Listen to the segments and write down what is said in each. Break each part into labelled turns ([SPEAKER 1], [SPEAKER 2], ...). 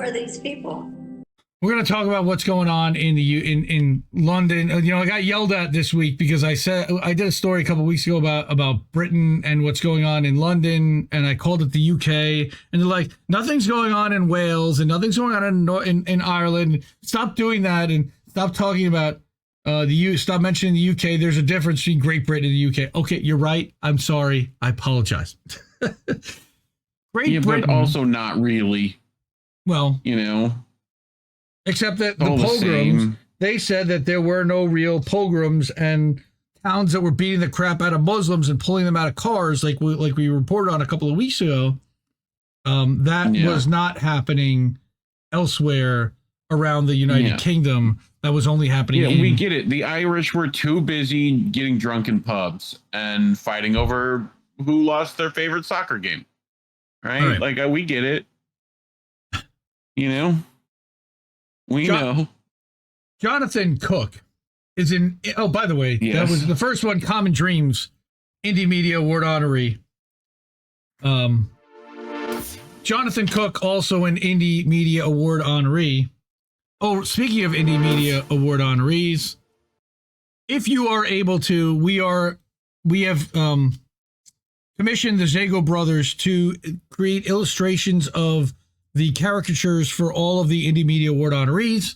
[SPEAKER 1] are these people?
[SPEAKER 2] We're going to talk about what's going on in London. You know, I got yelled at this week because I did a story a couple of weeks ago about Britain and what's going on in London, and I called it the UK. And they're like, nothing's going on in Wales and nothing's going on in Ireland. Stop doing that and stop talking about stop mentioning the UK. There's a difference between Great Britain and the UK. Okay, you're right. I'm sorry. I apologize. Great Britain,
[SPEAKER 3] but also not really.
[SPEAKER 2] Well,
[SPEAKER 3] you know.
[SPEAKER 2] Except that the pogroms, they said that there were no real pogroms and towns that were beating the crap out of Muslims and pulling them out of cars, like we reported on a couple of weeks ago. That was not happening elsewhere around the United Kingdom. That was only happening.
[SPEAKER 3] Yeah, we get it. The Irish were too busy getting drunk in pubs and fighting over who lost their favorite soccer game. Right? Like, we get it. You know? We know.
[SPEAKER 2] Jonathan Cook is in. Oh, by the way, that was the first one. Common Dreams, Indie Media Award honoree. Jonathan Cook, also an Indie Media Award honoree. Oh, speaking of Indie Media Award honorees, if you are able to, we have commissioned the Zago brothers to create illustrations of the caricatures for all of the Indie Media Award honorees.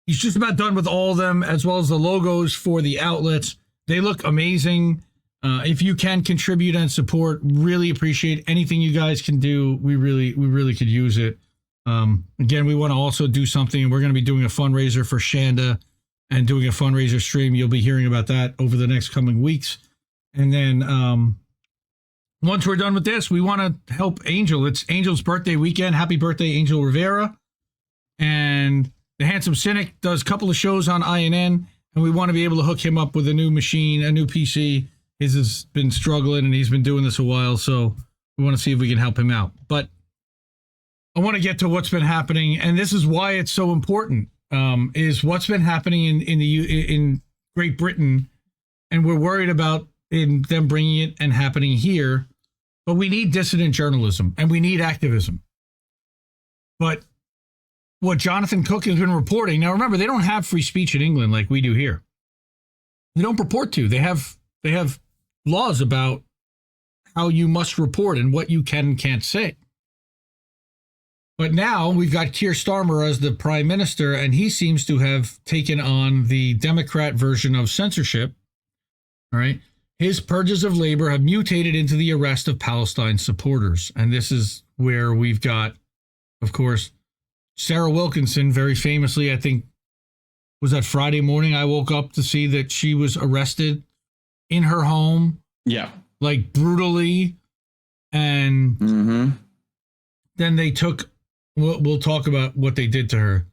[SPEAKER 2] He's just about done with all of them, as well as the logos for the outlets. They look amazing. If you can contribute and support, really appreciate anything you guys can do. We really could use it. Again, we want to also do something. We're going to be doing a fundraiser for Shanda and doing a fundraiser stream. You'll be hearing about that over the next coming weeks. And then once we're done with this, we want to help Angel. It's Angel's birthday weekend. Happy birthday, Angel Rivera. And the Handsome Cynic does a couple of shows on INN, and we want to be able to hook him up with a new machine, a new PC. His has been struggling, and he's been doing this a while, so we want to see if we can help him out. But I want to get to what's been happening, and this is why it's so important, is what's been happening in Great Britain, and we're worried about them bringing it and happening here. But we need dissident journalism and we need activism. But what Jonathan Cook has been reporting, now remember, they don't have free speech in England like we do here. They don't purport to. They have laws about how you must report and what you can and can't say. But now we've got Keir Starmer as the prime minister, and he seems to have taken on the Democrat version of censorship. All right. His purges of labor have mutated into the arrest of Palestine supporters. And this is where we've got, of course, Sarah Wilkinson, very famously, I think, was that Friday morning I woke up to see that she was arrested in her home.
[SPEAKER 3] Yeah.
[SPEAKER 2] Like brutally. And then they took, we'll talk about what they did to her.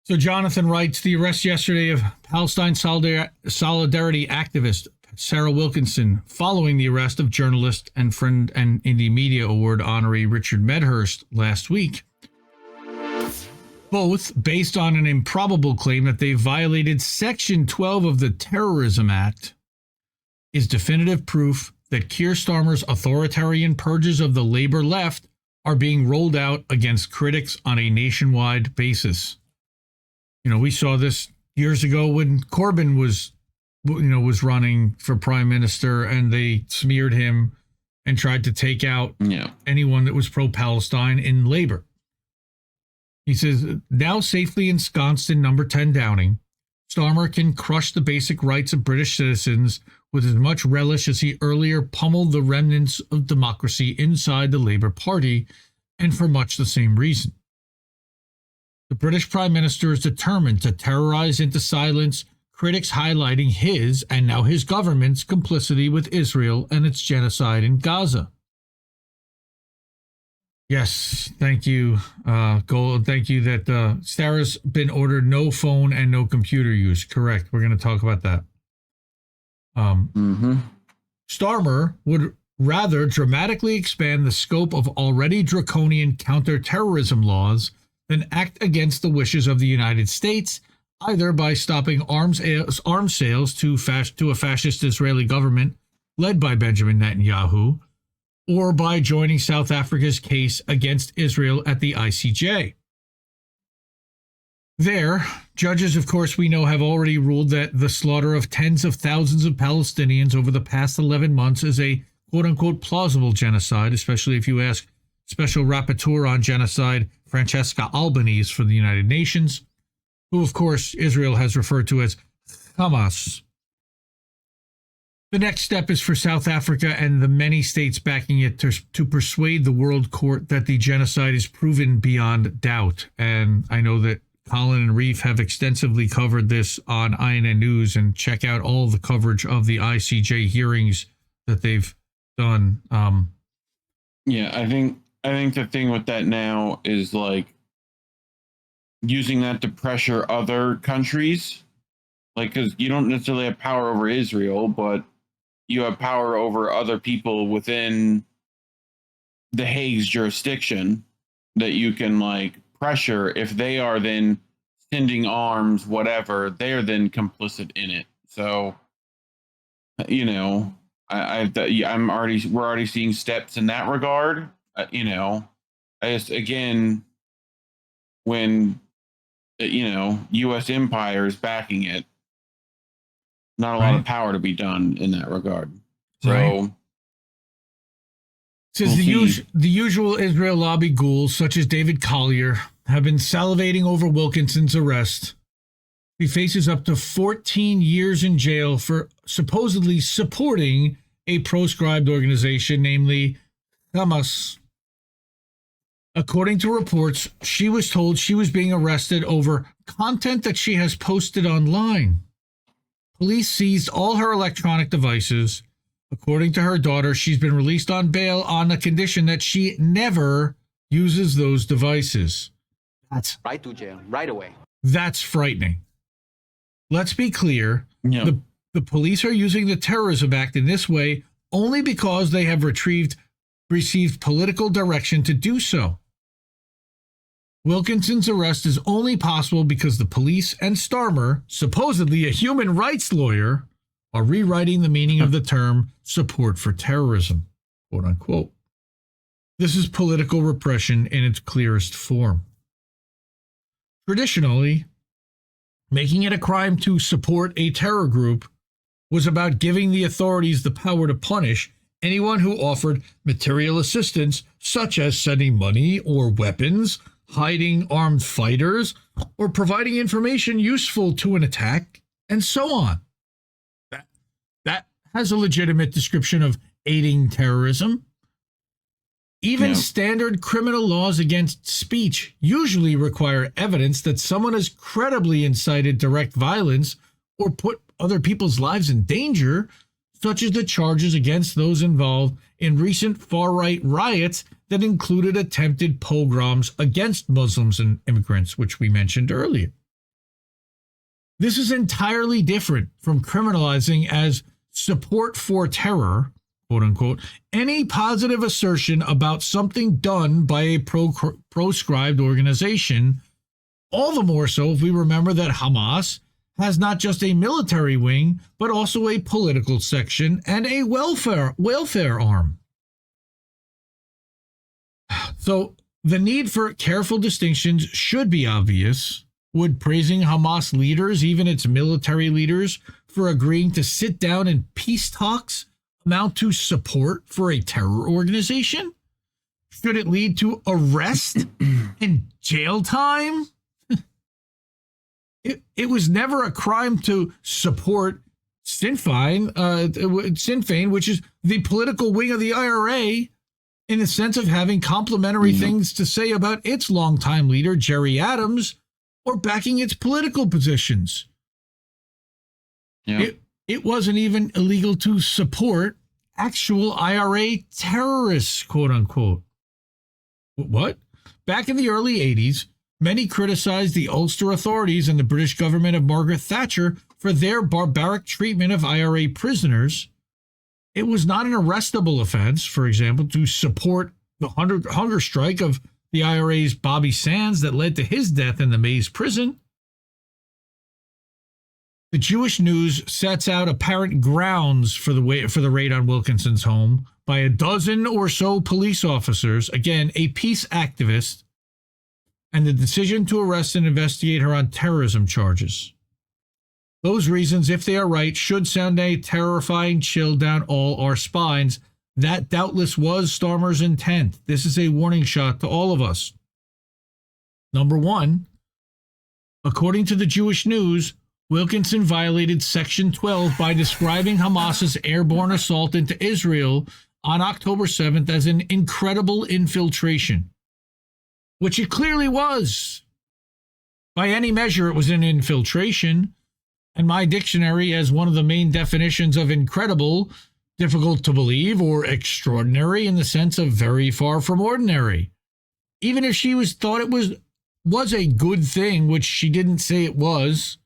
[SPEAKER 2] So Jonathan writes, the arrest yesterday of Palestine solidarity activist Sarah Wilkinson, following the arrest of journalist and friend and Indie Media Award honoree Richard Medhurst last week. Both based on an improbable claim that they violated Section 12 of the Terrorism Act, is definitive proof that Keir Starmer's authoritarian purges of the labor left are being rolled out against critics on a nationwide basis. You know, we saw this years ago when Corbyn was running for prime minister, and they smeared him and tried to take out anyone that was pro-Palestine in labor. He says, now safely ensconced in number 10 Downing, Starmer can crush the basic rights of British citizens with as much relish as he earlier pummeled the remnants of democracy inside the Labour Party, and for much the same reason. The British Prime Minister is determined to terrorize into silence critics highlighting his, and now his government's, complicity with Israel and its genocide in Gaza. Yes, thank you, Gold. Thank you that Sarah's been ordered no phone and no computer use. Correct. We're going to talk about that. Starmer would rather dramatically expand the scope of already draconian counterterrorism laws than act against the wishes of the United States, either by stopping arms sales to a fascist Israeli government led by Benjamin Netanyahu, or by joining South Africa's case against Israel at the ICJ. There, judges, of course, we know have already ruled that the slaughter of tens of thousands of Palestinians over the past 11 months is a quote-unquote plausible genocide, especially if you ask Special Rapporteur on Genocide Francesca Albanese for the United Nations, who, of course, Israel has referred to as Hamas. The next step is for South Africa and the many states backing it to persuade the World Court that the genocide is proven beyond doubt. And I know that Colin and Reef have extensively covered this on INN News, and check out all the coverage of the ICJ hearings that they've done.
[SPEAKER 3] Yeah, I think the thing with that now is like using that to pressure other countries, like, because you don't necessarily have power over Israel, but you have power over other people within the Hague's jurisdiction that you can like pressure. If they are then sending arms, whatever, they are then complicit in it. So, you know, we're already seeing steps in that regard. You know, I just, again, when, you know, U.S. empire is backing it, not a lot of power to be done in that regard. So,
[SPEAKER 2] says the usual Israel lobby ghouls, such as David Collier, have been salivating over Wilkinson's arrest. He faces up to 14 years in jail for supposedly supporting a proscribed organization, namely Hamas. According to reports, she was told she was being arrested over content that she has posted online. Police seized all her electronic devices. According to her daughter, she's been released on bail on the condition that she never uses those devices. That's
[SPEAKER 1] right to jail, right away.
[SPEAKER 2] That's frightening. Let's be clear.
[SPEAKER 3] Yeah.
[SPEAKER 2] The police are using the Terrorism Act in this way only because they have received political direction to do so. Wilkinson's arrest is only possible because the police and Starmer, supposedly a human rights lawyer, are rewriting the meaning of the term support for terrorism, quote unquote. This is political repression in its clearest form. Traditionally, making it a crime to support a terror group was about giving the authorities the power to punish anyone who offered material assistance, such as sending money or weapons, hiding armed fighters, or providing information useful to an attack, and so on. That has a legitimate description of aiding terrorism. Even standard criminal laws against speech usually require evidence that someone has credibly incited direct violence or put other people's lives in danger, such as the charges against those involved in recent far-right riots that included attempted pogroms against Muslims and immigrants, which we mentioned earlier. This is entirely different from criminalizing as support for terror, quote unquote, any positive assertion about something done by a proscribed organization, all the more so if we remember that Hamas has not just a military wing, but also a political section and a welfare arm. So the need for careful distinctions should be obvious. Would praising Hamas leaders, even its military leaders, for agreeing to sit down in peace talks amount to support for a terror organization? Should it lead to arrest and jail time? It was never a crime to support Sinn Féin, which is the political wing of the IRA, in the sense of having complimentary things to say about its longtime leader, Jerry Adams, or backing its political positions.
[SPEAKER 3] Yeah.
[SPEAKER 2] It wasn't even illegal to support actual IRA terrorists, quote unquote. What? Back in the early 80s, many criticized the Ulster authorities and the British government of Margaret Thatcher for their barbaric treatment of IRA prisoners. It was not an arrestable offense, for example, to support the hunger strike of the IRA's Bobby Sands that led to his death in the Maze prison. The Jewish News sets out apparent grounds for the raid on Wilkinson's home by a dozen or so police officers, again, a peace activist, and the decision to arrest and investigate her on terrorism charges. Those reasons, if they are right, should send a terrifying chill down all our spines. That doubtless was Starmer's intent. This is a warning shot to all of us. Number one, according to the Jewish News, Wilkinson violated Section 12 by describing Hamas's airborne assault into Israel on October 7th as an incredible infiltration, which it clearly was. By any measure, it was an infiltration, and my dictionary as one of the main definitions of incredible, difficult to believe, or extraordinary in the sense of very far from ordinary. Even if she thought it was a good thing, which she didn't say it was,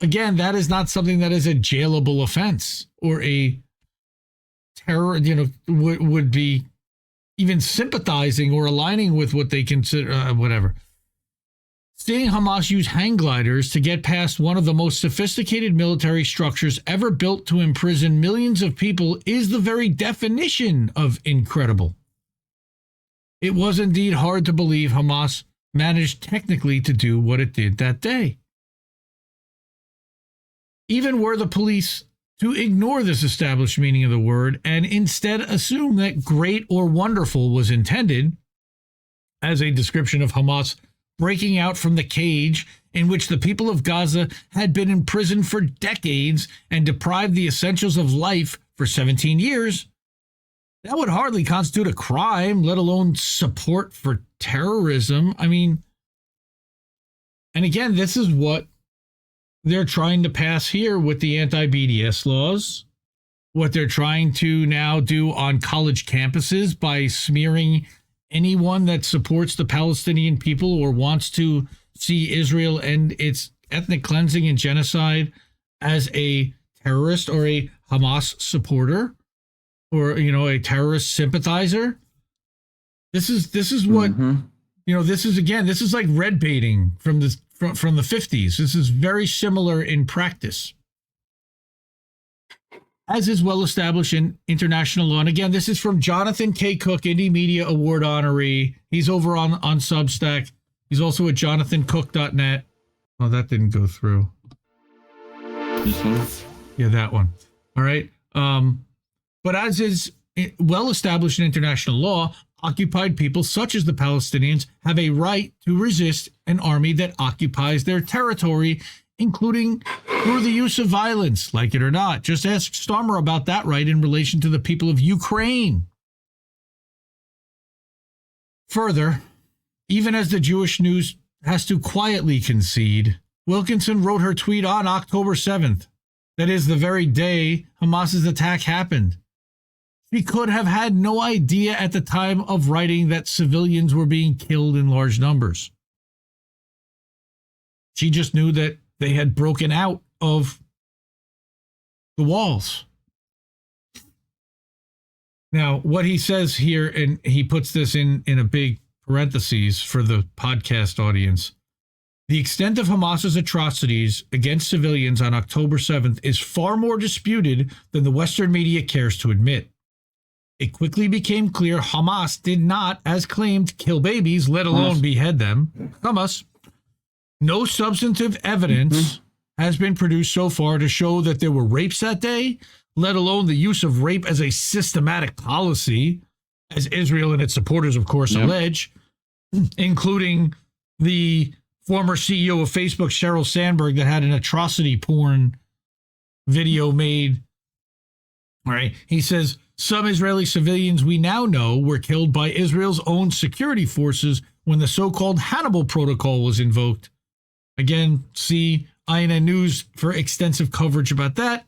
[SPEAKER 2] again, that is not something that is a jailable offense or a terror, would be even sympathizing or aligning with what they consider, whatever. Seeing Hamas use hang gliders to get past one of the most sophisticated military structures ever built to imprison millions of people is the very definition of incredible. It was indeed hard to believe Hamas managed technically to do what it did that day. Even were the police to ignore this established meaning of the word and instead assume that great or wonderful was intended as a description of Hamas breaking out from the cage in which the people of Gaza had been imprisoned for decades and deprived the essentials of life for 17 years, that would hardly constitute a crime, let alone support for terrorism. I mean, and again, this is what they're trying to pass here with the anti-BDS laws, what they're trying to now do on college campuses by smearing anyone that supports the Palestinian people or wants to see Israel end its ethnic cleansing and genocide as a terrorist or a Hamas supporter or, a terrorist sympathizer. This is what, this is like red baiting from the 50s. This is very similar in practice, as is well established in international law. And again, this is from Jonathan K. Cook, Indie Media Award honoree. He's over on Substack. He's also at jonathancook.net. Oh, that didn't go through.
[SPEAKER 3] This one?
[SPEAKER 2] Yeah, that one. All right. But as is well established in international law, occupied people such as the Palestinians have a right to resist an army that occupies their territory, including through the use of violence, like it or not. Just ask Starmer about that right in relation to the people of Ukraine. Further, even as the Jewish News has to quietly concede, Wilkinson wrote her tweet on October 7th. That is the very day Hamas's attack happened. She could have had no idea at the time of writing that civilians were being killed in large numbers. She just knew that they had broken out of the walls. Now, what he says here, and he puts this in a big parentheses for the podcast audience, the extent of Hamas's atrocities against civilians on October 7th is far more disputed than the Western media cares to admit. It quickly became clear Hamas did not, as claimed, kill babies, let alone behead them. Hamas. No substantive evidence has been produced so far to show that there were rapes that day, let alone the use of rape as a systematic policy, as Israel and its supporters, of course, allege, including the former CEO of Facebook, Sheryl Sandberg, that had an atrocity porn video made. All right. He says, some Israeli civilians we now know were killed by Israel's own security forces when the so-called Hannibal Protocol was invoked. Again, see INN News for extensive coverage about that.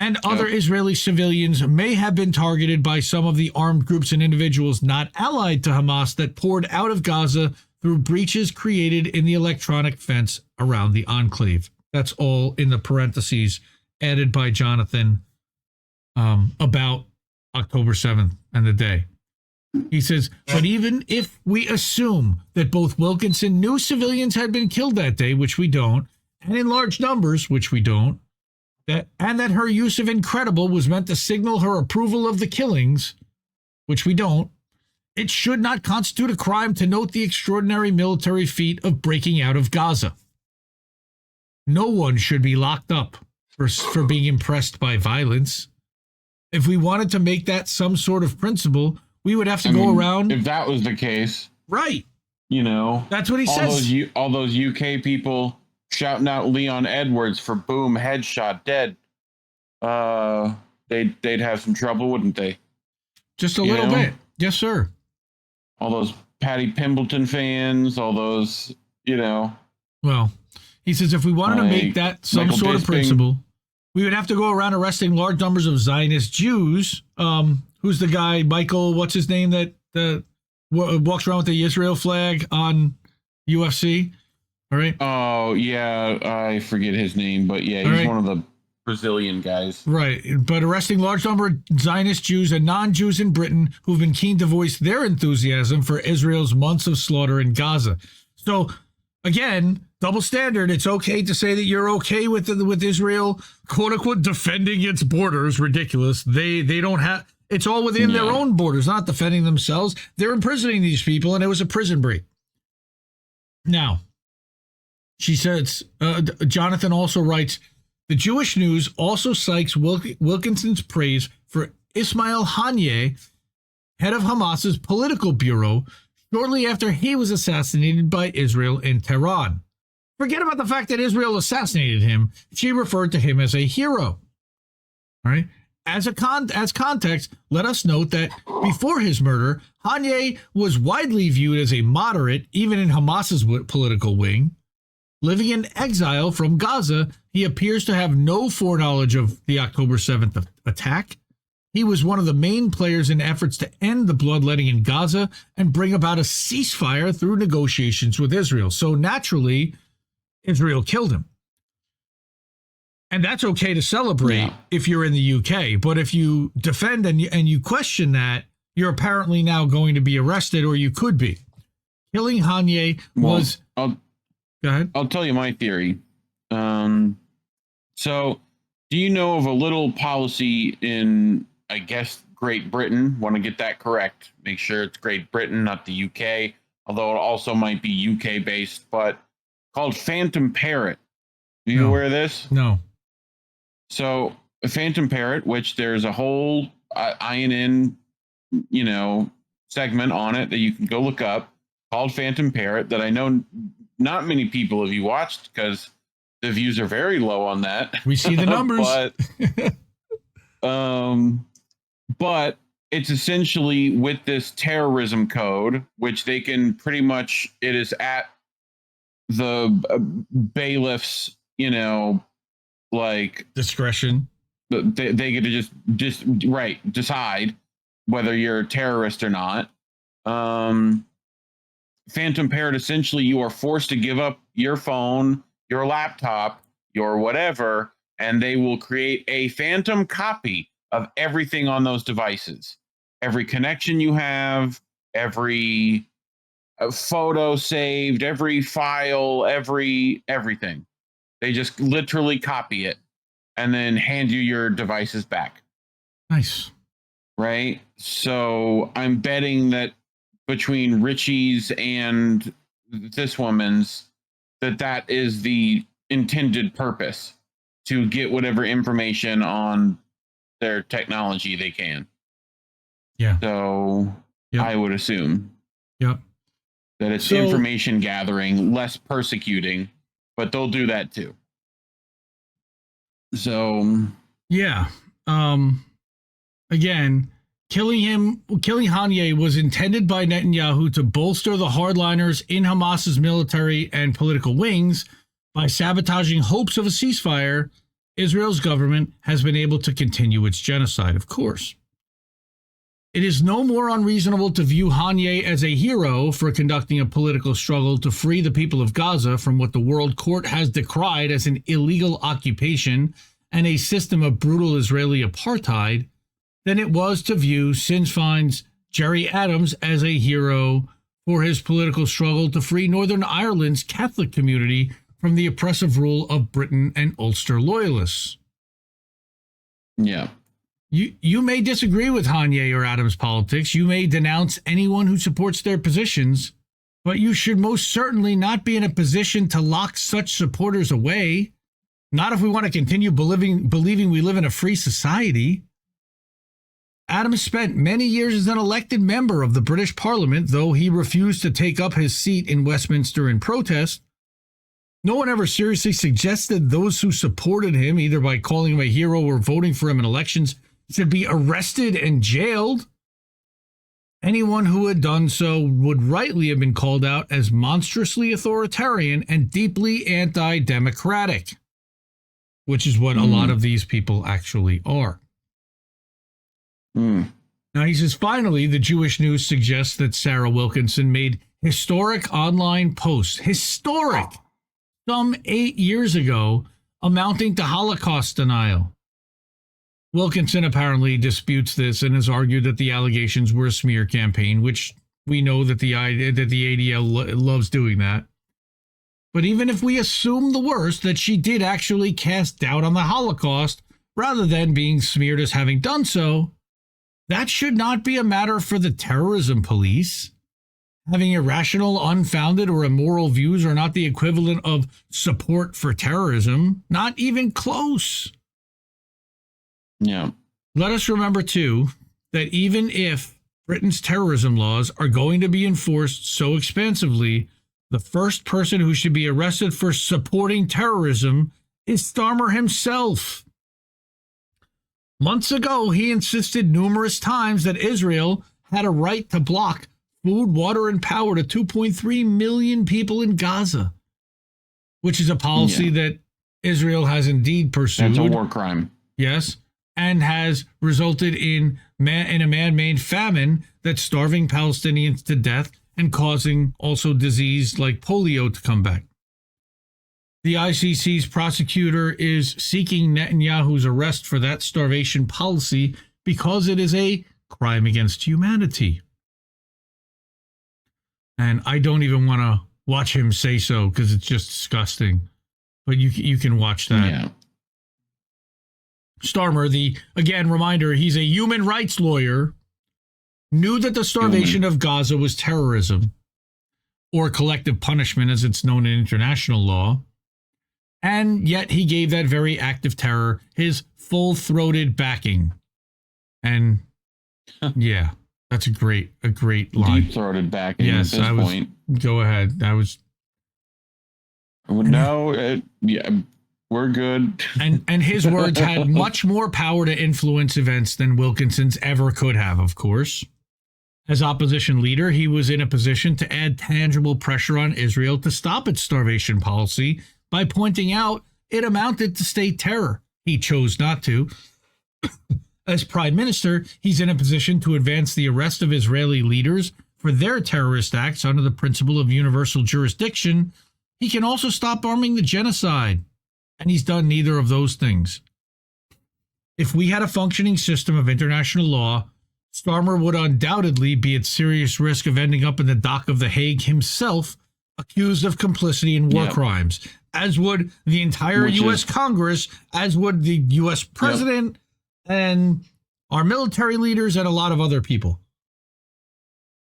[SPEAKER 2] And other Israeli civilians may have been targeted by some of the armed groups and individuals not allied to Hamas that poured out of Gaza through breaches created in the electronic fence around the enclave. That's all in the parentheses added by Jonathan about October 7th and the day. He says, but even if we assume that both Wilkinson knew civilians had been killed that day, which we don't, and in large numbers, which we don't, and that her use of incredible was meant to signal her approval of the killings, which we don't, it should not constitute a crime to note the extraordinary military feat of breaking out of Gaza. No one should be locked up for being impressed by violence. If we wanted to make that some sort of principle, we would have to go around.
[SPEAKER 3] If that was the case,
[SPEAKER 2] right?
[SPEAKER 3] That's
[SPEAKER 2] what he says.
[SPEAKER 3] All those UK people shouting out Leon Edwards for boom headshot dead. They'd have some trouble, wouldn't they?
[SPEAKER 2] Just a little bit, yes, sir.
[SPEAKER 3] All those Patty Pimbleton fans, all those,
[SPEAKER 2] Well, he says if we wanted to make that some
[SPEAKER 3] Michael
[SPEAKER 2] sort of
[SPEAKER 3] Bisping.
[SPEAKER 2] principle, we would have to go around arresting large numbers of Zionist Jews. Who's the guy, Michael, what's his name, that walks around with the Israel flag on UFC? All right.
[SPEAKER 3] Oh, yeah, I forget his name, but yeah, he's one of the Brazilian guys.
[SPEAKER 2] Right, but arresting large number of Zionist Jews and non-Jews in Britain who've been keen to voice their enthusiasm for Israel's months of slaughter in Gaza. So, again, double standard. It's okay to say that you're okay with Israel, quote unquote, defending its borders. Ridiculous. They don't have. It's all within their own borders, not defending themselves. They're imprisoning these people, and it was a prison break. Now, she says, Jonathan also writes, the Jewish News also cites Wilkinson's praise for Ismail Haniyeh, head of Hamas's political bureau, shortly after he was assassinated by Israel in Tehran. Forget about the fact that Israel assassinated him. She referred to him as a hero. All right. As context, let us note that before his murder, Haniyeh was widely viewed as a moderate, even in Hamas's political wing. Living in exile from Gaza, he appears to have no foreknowledge of the October 7th attack. He was one of the main players in efforts to end the bloodletting in Gaza and bring about a ceasefire through negotiations with Israel. So naturally, Israel killed him. And that's okay to celebrate if you're in the UK. But if you defend and you question that, you're apparently now going to be arrested, or you could be. Killing Haniyeh was... Go ahead.
[SPEAKER 3] I'll tell you my theory. So, do you know of a little policy in, I guess, Great Britain? Want to get that correct. Make sure it's Great Britain, not the UK, although it also might be UK-based, but called Phantom Parrot. Are you aware of this?
[SPEAKER 2] No.
[SPEAKER 3] So, a Phantom Parrot, which there's a whole INN, segment on it that you can go look up, called Phantom Parrot, that I know not many people have you watched because the views are very low on that.
[SPEAKER 2] We see the numbers.
[SPEAKER 3] But it's essentially with this terrorism code, which they can pretty much, it is at the bailiffs,
[SPEAKER 2] discretion.
[SPEAKER 3] They get to just decide whether you're a terrorist or not. Phantom Parrot, essentially, you are forced to give up your phone, your laptop, your whatever, and they will create a phantom copy of everything on those devices. Every connection you have, every photo saved, every file, everything. They just literally copy it and then hand you your devices back.
[SPEAKER 2] Nice.
[SPEAKER 3] Right? So I'm betting that between Richie's and this woman's, that is the intended purpose, to get whatever information on their technology they can.
[SPEAKER 2] Yeah.
[SPEAKER 3] So I would assume that it's information gathering, less persecuting, but they'll do that too. So
[SPEAKER 2] again, killing Haniyeh was intended by Netanyahu to bolster the hardliners in Hamas's military and political wings. By sabotaging hopes of a ceasefire, Israel's government has been able to continue its genocide, of course. It is no more unreasonable to view Haniyeh as a hero for conducting a political struggle to free the people of Gaza from what the World Court has decried as an illegal occupation and a system of brutal Israeli apartheid than it was to view Sinn Féin's Jerry Adams as a hero for his political struggle to free Northern Ireland's Catholic community from the oppressive rule of Britain and Ulster loyalists.
[SPEAKER 3] Yeah.
[SPEAKER 2] You may disagree with Hanye or Adams' politics. You may denounce anyone who supports their positions, but you should most certainly not be in a position to lock such supporters away. Not if we want to continue believing we live in a free society. Adams spent many years as an elected member of the British Parliament, though he refused to take up his seat in Westminster in protest. No one ever seriously suggested those who supported him, either by calling him a hero or voting for him in elections, should be arrested and jailed. Anyone who had done so would rightly have been called out as monstrously authoritarian and deeply anti-democratic, which is what a lot of these people actually are. Now, he says, finally, the Jewish News suggests that Sarah Wilkinson made historic online posts, some 8 years ago, amounting to Holocaust denial. Wilkinson apparently disputes this and has argued that the allegations were a smear campaign, which we know that the ADL loves doing that. But even if we assume the worst, that she did actually cast doubt on the Holocaust rather than being smeared as having done so, that should not be a matter for the terrorism police. Having irrational, unfounded, or immoral views are not the equivalent of support for terrorism, not even close.
[SPEAKER 3] Yeah.
[SPEAKER 2] Let us remember, too, that even if Britain's terrorism laws are going to be enforced so expansively, the first person who should be arrested for supporting terrorism is Starmer himself. Months ago, he insisted numerous times that Israel had a right to block food, water, and power to 2.3 million people in Gaza, which is a policy that Israel has indeed pursued.
[SPEAKER 3] That's a war crime.
[SPEAKER 2] Yes, and has resulted in a man-made famine that's starving Palestinians to death and causing also disease like polio to come back. The ICC's prosecutor is seeking Netanyahu's arrest for that starvation policy because it is a crime against humanity. And I don't even want to watch him say so because it's just disgusting. But you can watch that.
[SPEAKER 3] Yeah.
[SPEAKER 2] Starmer, again, reminder, he's a human rights lawyer, knew that the starvation of Gaza was terrorism, or collective punishment as it's known in international law. And yet he gave that very act of terror his full-throated backing. And yeah, that's a great line.
[SPEAKER 3] Deep-throated backing
[SPEAKER 2] yes,
[SPEAKER 3] at this point.
[SPEAKER 2] Go ahead.
[SPEAKER 3] We're good.
[SPEAKER 2] And his words had much more power to influence events than Wilkinson's ever could have, of course. As opposition leader, he was in a position to add tangible pressure on Israel to stop its starvation policy by pointing out it amounted to state terror. He chose not to. As prime minister, he's in a position to advance the arrest of Israeli leaders for their terrorist acts under the principle of universal jurisdiction. He can also stop arming the genocide. And he's done neither of those things. If we had a functioning system of international law, Starmer would undoubtedly be at serious risk of ending up in the dock of The Hague himself, accused of complicity in war crimes, as would the entire U.S. Congress, as would the U.S. president, and our military leaders, and a lot of other people.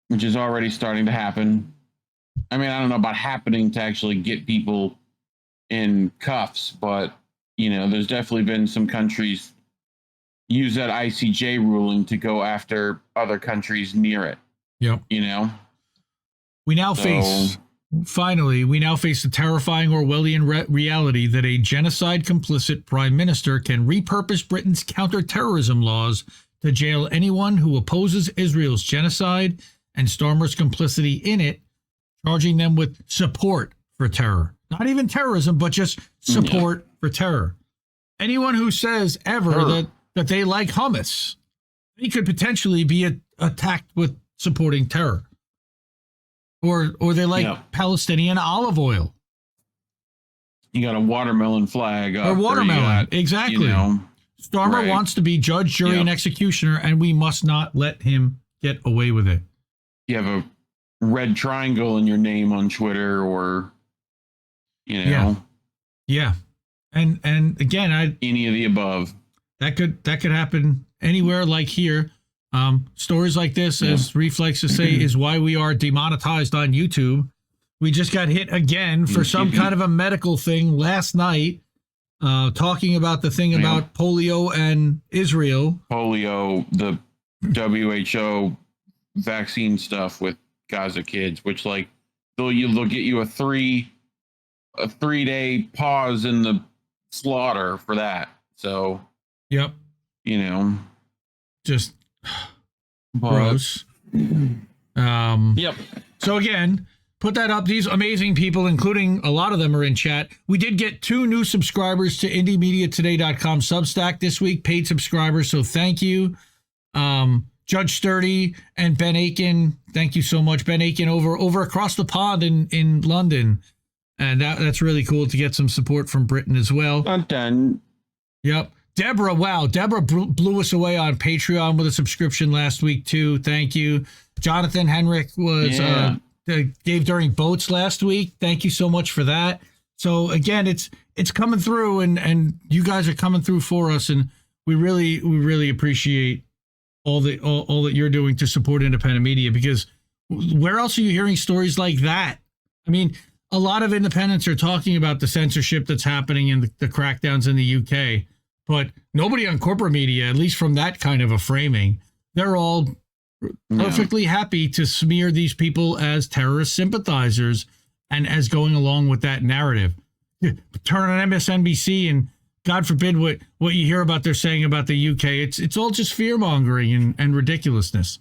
[SPEAKER 3] Which is already starting to happen. I mean, I don't know about happening to actually get people in cuffs, but there's definitely been some countries use that ICJ ruling to go after other countries near it.
[SPEAKER 2] Yep. We now face the terrifying Orwellian reality that a genocide-complicit prime minister can repurpose Britain's counter-terrorism laws to jail anyone who opposes Israel's genocide and Starmer's complicity in it, charging them with support for terror. Not even terrorism, but just support for terror. Anyone who says ever that they like hummus, they could potentially be attacked with supporting terror. Or they like Palestinian olive oil.
[SPEAKER 3] You got a watermelon flag up.
[SPEAKER 2] Or watermelon, exactly. Starmer wants to be judge, jury, and executioner, and we must not let him get away with it.
[SPEAKER 3] You have a red triangle in your name on Twitter, or
[SPEAKER 2] Yeah. And again,
[SPEAKER 3] Any of the above.
[SPEAKER 2] that could happen anywhere like here. Stories like this, as Reef likes to say, is why we are demonetized on YouTube. We just got hit again for some kind of a medical thing last night, talking about the thing about polio and Israel.
[SPEAKER 3] Polio, the WHO vaccine stuff with Gaza kids, which like they'll get you a 3-day pause in the slaughter for that. So,
[SPEAKER 2] yep,
[SPEAKER 3] just
[SPEAKER 2] gross.
[SPEAKER 3] Yep.
[SPEAKER 2] So again, put that up. These amazing people, including a lot of them, are in chat. We did get 2 new subscribers to IndieMediaToday.com Substack this week, paid subscribers. So thank you, Judge Sturdy and Ben Aiken. Thank you so much, Ben Aiken, over across the pond in London, and that's really cool to get some support from Britain as well.
[SPEAKER 3] Not done.
[SPEAKER 2] Yep. Deborah, wow. Deborah blew us away on Patreon with a subscription last week, too. Thank you. Jonathan Henrik was gave during boats last week. Thank you so much for that. So, again, it's coming through, and you guys are coming through for us, and we really appreciate all that you're doing to support independent media, because where else are you hearing stories like that? I mean, a lot of independents are talking about the censorship that's happening and the crackdowns in the UK, but nobody on corporate media, at least from that kind of a framing, they're all perfectly happy to smear these people as terrorist sympathizers and as going along with that narrative. Turn on MSNBC and God forbid what you hear about they're saying about the UK. It's all just fear mongering and ridiculousness.